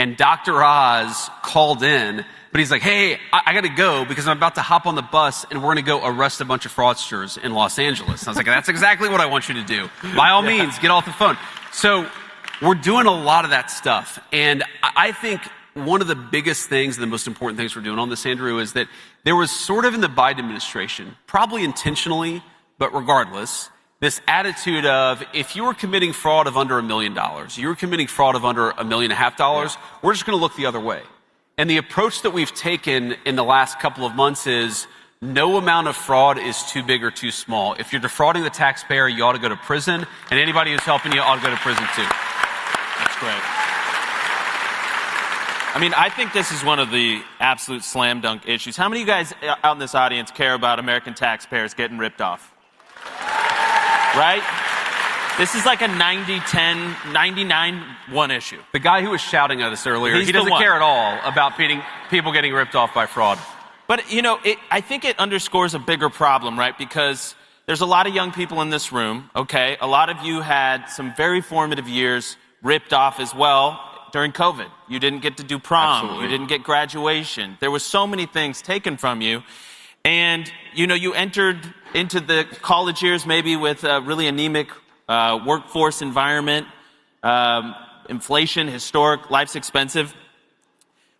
and Dr. Oz called in, but he's like, hey, I got to go because I'm about to hop on the bus and we're going to go arrest a bunch of fraudsters in Los Angeles. And I was like, that's exactly what I want you to do. By all means, get off the phone. So we're doing a lot of that stuff. And I think one of the biggest things, and the most important things we're doing on this, Andrew, is that there was sort of in the Biden administration, probably intentionally, but regardless, this attitude of if you were committing fraud of under $1 million, you were committing fraud of under $1.5 million, we're just going to look the other way. And the approach that we've taken in the last couple of months is no amount of fraud is too big or too small. If you're defrauding the taxpayer, you ought to go to prison, and anybody who's helping you ought to go to prison too. That's great. I mean, I think this is one of the absolute slam dunk issues. How many of you guys out in this audience care about American taxpayers getting ripped off? Right? This is like a 90-10, 99-1 issue. The guy who was shouting at us earlier, he doesn't care at all about people getting ripped off by fraud. But, you know, I think it underscores a bigger problem, right? Because there's a lot of young people in this room, okay? A lot of you had some very formative years ripped off as well during COVID. You didn't get to do prom. Absolutely. You didn't get graduation. There were so many things taken from you. And, you know, you entered into the college years maybe with a really anemic workforce environment, inflation, historic, life's expensive.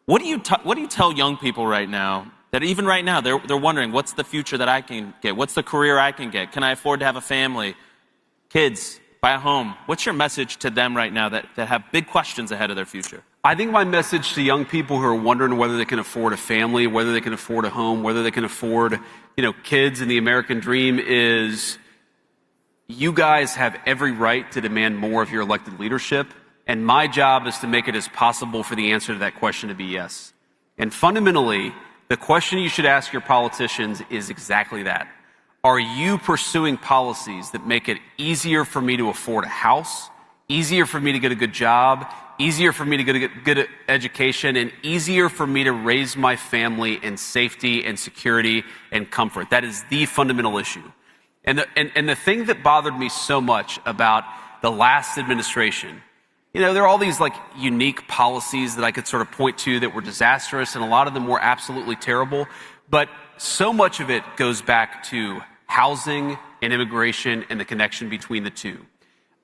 What do you tell young people right now that even right now they're wondering, what's the future that I can get? What's the career I can get? Can I afford to have a family, kids, buy a home? What's your message to them right now that have big questions ahead of their future? I think my message to young people who are wondering whether they can afford a family, whether they can afford a home, whether they can afford, kids and the American dream is you guys have every right to demand more of your elected leadership. And my job is to make it as possible for the answer to that question to be yes. And fundamentally, the question you should ask your politicians is exactly that. Are you pursuing policies that make it easier for me to afford a house, easier for me to get a good job, easier for me to get a good education, and easier for me to raise my family in safety and security and comfort? That is the fundamental issue. And the thing that bothered me so much about the last administration, there are all these unique policies that I could sort of point to that were disastrous, and a lot of them were absolutely terrible. But so much of it goes back to housing and immigration and the connection between the two.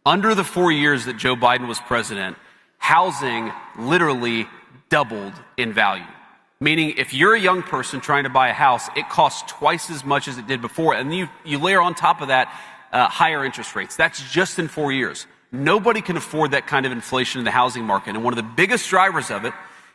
Under the 4 years that Joe Biden was president, housing literally doubled in value. Meaning if you're a young person trying to buy a house, it costs twice as much as it did before. And you layer on top of that higher interest rates. That's just in 4 years. Nobody can afford that kind of inflation in the housing market. And one of the biggest drivers of it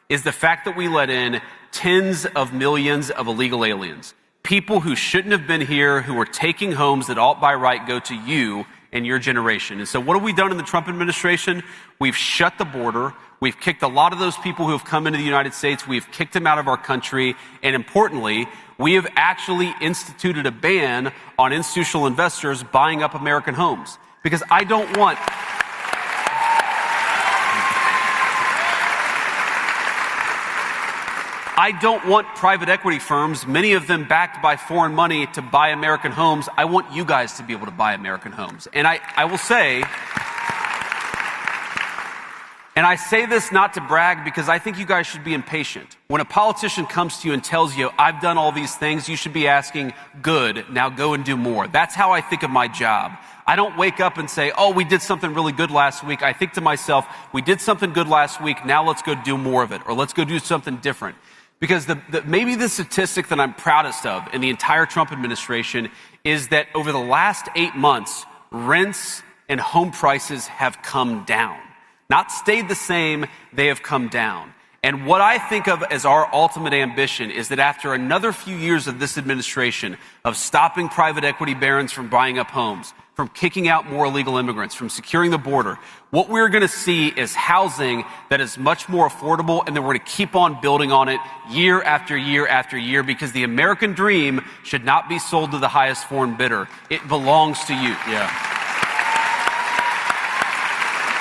is the fact that we let in tens of millions of illegal aliens. People who shouldn't have been here, who are taking homes that ought by right go to you and your generation. And so what have we done in the Trump administration? We've shut the border. We've kicked a lot of those people who have come into the United States. We've kicked them out of our country. And importantly, we have actually instituted a ban on institutional investors buying up American homes. Because I don't want private equity firms, many of them backed by foreign money, to buy American homes. I want you guys to be able to buy American homes. And I will say, and I say this not to brag because I think you guys should be impatient. When a politician comes to you and tells you, I've done all these things, you should be asking, good, now go and do more. That's how I think of my job. I don't wake up and say, oh, we did something really good last week. I think to myself, we did something good last week, now let's go do more of it, or let's go do something different. Because maybe the statistic that I'm proudest of in the entire Trump administration is that over the last 8 months, rents and home prices have come down. Not stayed the same, they have come down. And what I think of as our ultimate ambition is that after another few years of this administration, of stopping private equity barons from buying up homes, from kicking out more illegal immigrants, from securing the border, what we're going to see is housing that is much more affordable, and then we're going to keep on building on it year after year after year, because the American dream should not be sold to the highest foreign bidder. It belongs to you. Yeah.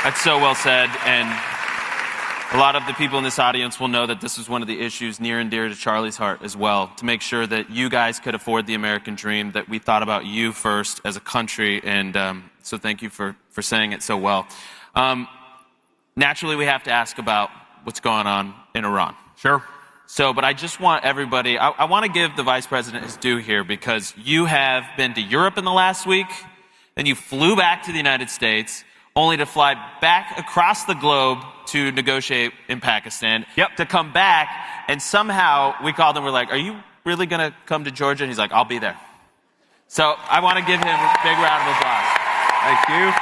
That's so well said, and a lot of the people in this audience will know that this is one of the issues near and dear to Charlie's heart as well, to make sure that you guys could afford the American dream, that we thought about you first as a country, and so thank you for saying it so well. Naturally, we have to ask about what's going on in Iran. Sure. So, but I just want everybody, I want to give the vice president his due here, because you have been to Europe in the last week, then you flew back to the United States, only to fly back across the globe to negotiate in Pakistan, to come back, and somehow we called him, we're like, are you really going to come to Georgia? And he's like, I'll be there. So I want to give him a big round of applause. Thank you.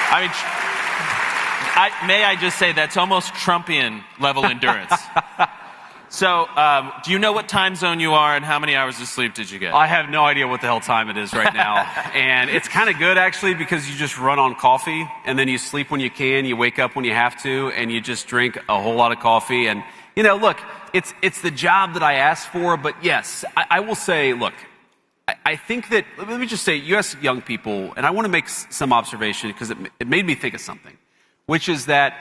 I mean, may I just say that's almost Trumpian level endurance. So, do you know what time zone you are and how many hours of sleep did you get? I have no idea what the hell time it is right now. And it's kind of good, actually, because you just run on coffee, and then you sleep when you can, you wake up when you have to, and you just drink a whole lot of coffee. And, you know, look, it's the job that I asked for, but yes, I will say, look, I think that, let me just say, you ask young people, and I want to make some observation because it made me think of something, which is that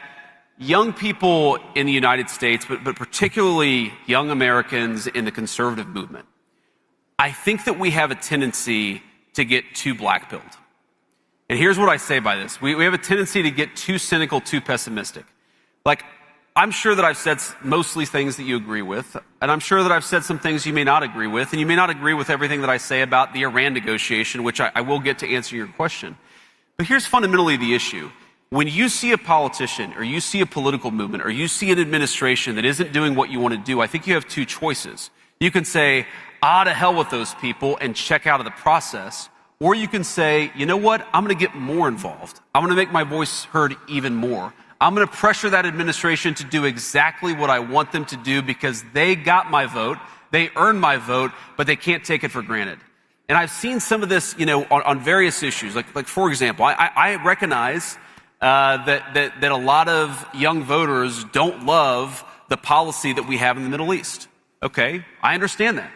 young people in the United States, but particularly young Americans in the conservative movement, I think that we have a tendency to get too black-pilled. And here's what I say by this. We have a tendency to get too cynical, too pessimistic. Like, I'm sure that I've said mostly things that you agree with, and I'm sure that I've said some things you may not agree with, and you may not agree with everything that I say about the Iran negotiation, which I will get to answer your question. But here's fundamentally the issue. When you see a politician, or you see a political movement, or you see an administration that isn't doing what you want to do, I think you have two choices. You can say, to hell with those people, and check out of the process. Or you can say, you know what, I'm going to get more involved. I'm going to make my voice heard even more. I'm going to pressure that administration to do exactly what I want them to do because they got my vote, they earned my vote, but they can't take it for granted. And I've seen some of this, you know, on various issues. Like for example, I recognize that a lot of young voters don't love the policy that we have in the Middle East. Okay, I understand that.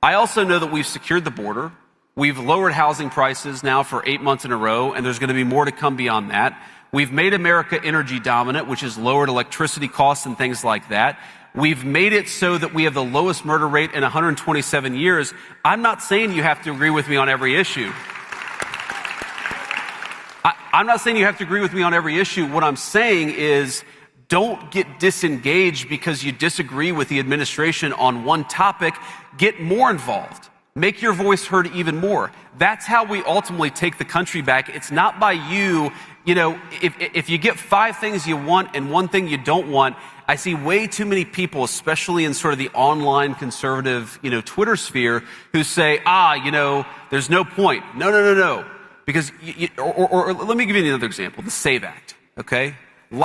I also know that we've secured the border. We've lowered housing prices now for 8 months in a row, and there's going to be more to come beyond that. We've made America energy dominant, which has lowered electricity costs and things like that. We've made it so that we have the lowest murder rate in 127 years. I'm not saying you have to agree with me on every issue. I'm not saying you have to agree with me on every issue. What I'm saying is don't get disengaged because you disagree with the administration on one topic. Get more involved. Make your voice heard even more. That's how we ultimately take the country back. It's not by you. You know, if you get 5 things you want and 1 thing you don't want, I see way too many people, especially in sort of the online conservative, you know, Twitter sphere, who say, you know, there's no point. No. Because, or let me give you another example, the SAVE Act, okay?